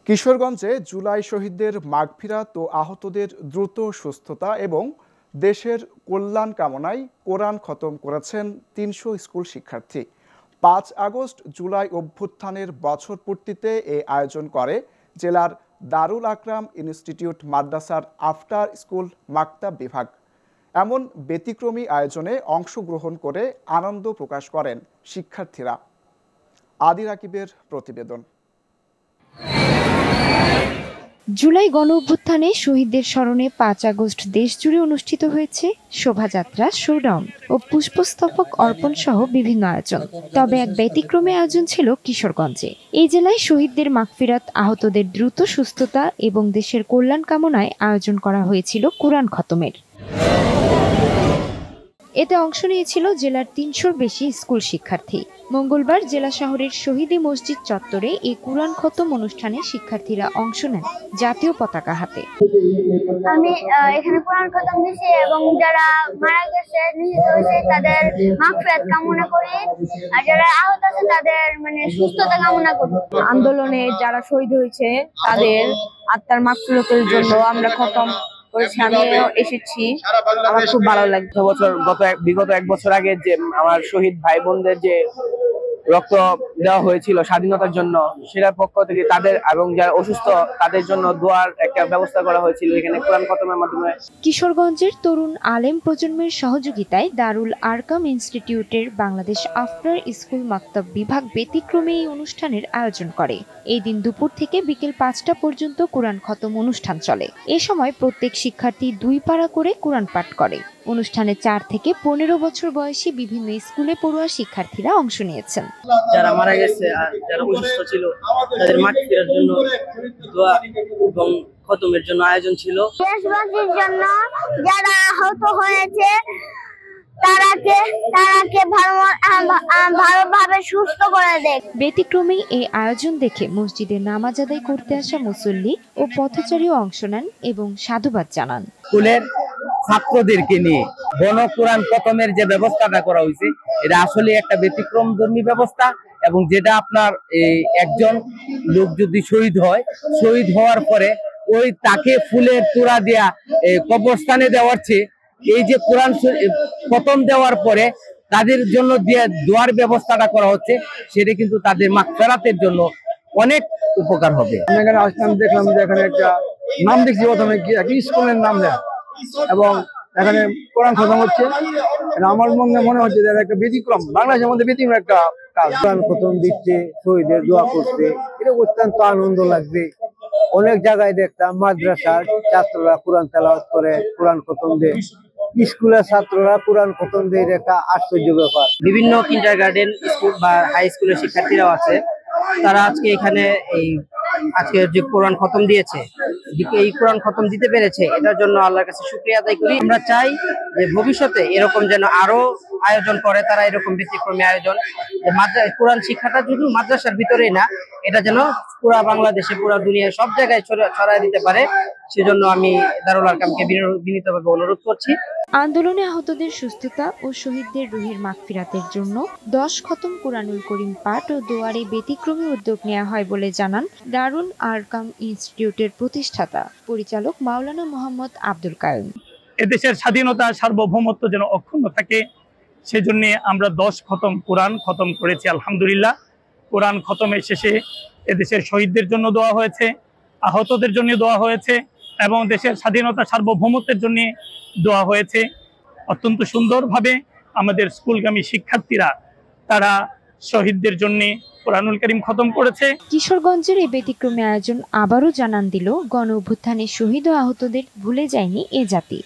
কিশোরগঞ্জে জুলাই শহীদদের মাগফিরাত ও আহতদের দ্রুত সুস্থতা এবং দেশের কল্যাণ কামনায় কোরআন খতম করেছেন ৩০০ স্কুল শিক্ষার্থী। ৫ আগস্ট জুলাই অভ্যুত্থানের বছর পূর্তিতে এ আয়োজন করে জেলার দারুল আকরাম ইনস্টিটিউট মাদ্রাসার আফটার স্কুল মাকতাব বিভাগ। এমন ব্যতিক্রমী আয়োজনে অংশগ্রহণ করে আনন্দ প্রকাশ করেন শিক্ষার্থীরা। আদি রাকিবের প্রতিবেদন। জুলাই গণ অভ্যুত্থানে শহীদদের স্মরণে ৫ আগস্ট দেশজুড়ে অনুষ্ঠিত হয়েছে শোভাযাত্রা, শোডাউন ও পুষ্পস্তবক অর্পণ সহ বিভিন্ন আয়োজন। তবে এক ব্যতিক্রমী আয়োজন ছিল কিশোরগঞ্জে। এই জেলায় শহীদদের মাগফিরাত, আহতদের দ্রুত সুস্থতা এবং দেশের কল্যাণ কামনায় আয়োজন করা হয়েছিল কোরআন খতমের। এতে অংশ নিয়েছিল জেলার ৩০০-র বেশি স্কুল শিক্ষার্থী। মঙ্গলবার জেলা শহরের শহীদী মসজিদ চত্বরে এই কোরআন খতম অনুষ্ঠানে শিক্ষার্থীরা অংশ নেন জাতীয় পতাকা হাতে। আমি এখানে কোরআন খতম দিয়েছি এবং যারা মারা গেছে, নিহত হয়েছে তাদের মাগফিরাত কামনা করি, আর যারা আহত আছে তাদের সুস্থতা কামনা করি। আন্দোলনে যারা শহীদ হয়েছে তাদের আত্মার মাগফিরাতের জন্য আমরা খতম করেছি। আমিও এসেছি, আমার খুব ভালো লাগছে। বিগত এক বছর আগে যে আমার শহীদ ভাই বোনদের যে রক্ত দেওয়া হয়েছিল স্বাধীনতার জন্য, সেটার পক্ষ থেকে তাদের এবং যারা অসুস্থ তাদের জন্য দোয়ার একটা ব্যবস্থা করা হয়েছিল এখানে কোরআন খতমের মাধ্যমে। কিশোরগঞ্জের তরুণ আলেম প্রজন্মের সহযোগিতায় দারুল আরকাম ইনস্টিটিউটের বাংলাদেশ আফটার স্কুল মাকতাব বিভাগ ব্যতিক্রমে এই অনুষ্ঠানের আয়োজন করে। এই দিন দুপুর থেকে বিকেল ৫টা পর্যন্ত কোরআন খতম অনুষ্ঠান চলে। এ সময় প্রত্যেক শিক্ষার্থী ২ পারা করে কোরআন পাঠ করে। অনুষ্ঠানে ৪ থেকে ১৫ বছর বয়সী বিভিন্ন স্কুলে পড়ুয়া শিক্ষার্থীরা অংশ নিয়েছেন। যারা মারা গেছে আর যারা অসুস্থ ছিল তাদের মাগফিরাতের জন্য দোয়া এবং খতমের জন্য আয়োজন ছিল। দেশবাসীর জন্য যারা আহত হয়েছে তারাকে ভালোভাবে সুস্থ করে দেয়। ব্যতিক্রমী এই আয়োজন দেখে মসজিদে নামাজ আদায় করতে আসা মুসল্লি ও পথচারীও অংশ নেন এবং সাধুবাদ জানান। স্কুলের ছাত্রদেরকে নিয়ে গণ কোরআন খতমের যে ব্যবস্থাটা করা হয়েছে এটা আসলে একটা ব্যতিক্রমধর্মী ব্যবস্থা, এবং যেটা আপনার একজন লোক যদি শহীদ হওয়ার পরে ওই তাকে ফুলের তোড়া দেয়া কবরস্থানে দেওয়ার চেয়ে এই যে কোরআন খতম দেওয়ার পরে তাদের জন্য দোয়ার ব্যবস্থাটা করা হচ্ছে, সেটা কিন্তু তাদের মাগফিরাতের জন্য অনেক উপকার হবে। এখানে আসলাম, দেখলাম যে এখানে একটা নাম দেখছি, প্রথমে কি স্কুলের নাম দেয়া এবং এখানে কোরআন খতম হচ্ছে। আমার মনে হচ্ছে যে একটা ব্যতিক্রম, বাংলাদেশের মধ্যে ব্যতিক্রম একটা কাজ। কোরআন খতম দিচ্ছে, শহীদের দোয়া করছে, এটা অত্যন্ত আনন্দ লাগবে। অনেক জায়গায় দেখতাম মাদ্রাসার ছাত্ররা কোরআন তেলাওয়াত করে, কোরআন খতম দেয়, স্কুলের ছাত্ররা কোরআন খতম দেয়, একটা আশ্চর্য ব্যাপার। বিভিন্ন কিন্ডারগার্টেন স্কুল বা হাই স্কুলের শিক্ষার্থীরাও আছে, তারা আজকে এখানে আজকে যে কোরআন খতম দিয়েছে, এই কোরআন খতম দিতে পেরেছে, এটার জন্য আল্লাহর কাছে শুকরিয়া আদায় করি। আমরা চাই যে ভবিষ্যতে এরকম যেন আরো আয়োজন করে তারা, এরকম ব্যতিক্রমী আয়োজন। কোরআন শিক্ষাটা শুধু মাদ্রাসার ভিতরেই না, এটা যেন পুরা বাংলাদেশে, পুরা দুনিয়ায় সব জায়গায় ছড়ায় দিতে পারে। সেজন্য আমি দারুল আরকামকে বিনীতভাবে অনুরোধ করছি। আন্দোলনে আহতদের সুস্থতা ও শহীদদের রুহের মাগফিরাতের জন্য 10 খতম কোরআনুল করিম পাঠ ও দোয়ারে ব্যতিক্রমী উদ্যোগ নেওয়া হয় বলে জানান দারুল আরকাম ইনস্টিটিউটের প্রতিষ্ঠাতা পরিচালক মাওলানা মোহাম্মদ আব্দুল কায়ুম। এদেশের স্বাধীনতা, সার্বভৌমত্ব যেন অক্ষুণ্ণ থাকে, সেজন্য আমরা 10 খতম কোরআন খতম করেছি। আলহামদুলিল্লাহ, কোরআন খতমের শেষে এদেশের শহীদদের জন্য দোয়া হয়েছে, আহতদের জন্য দোয়া হয়েছে এবং দেশের স্বাধীনতা, সার্বভৌমত্বের জন্য দোয়া হয়েছে। অত্যন্ত সুন্দরভাবে আমাদের স্কুলগামী শিক্ষার্থীরা তারা শহীদদের জন্য কোরআনুল কারীম খতম করেছে। কিশোরগঞ্জের এই ব্যতিক্রমী আয়োজন আবারও জানান দিল গণ অভ্যুত্থানে শহীদ ও আহতদের ভুলে যায়নি এ জাতি।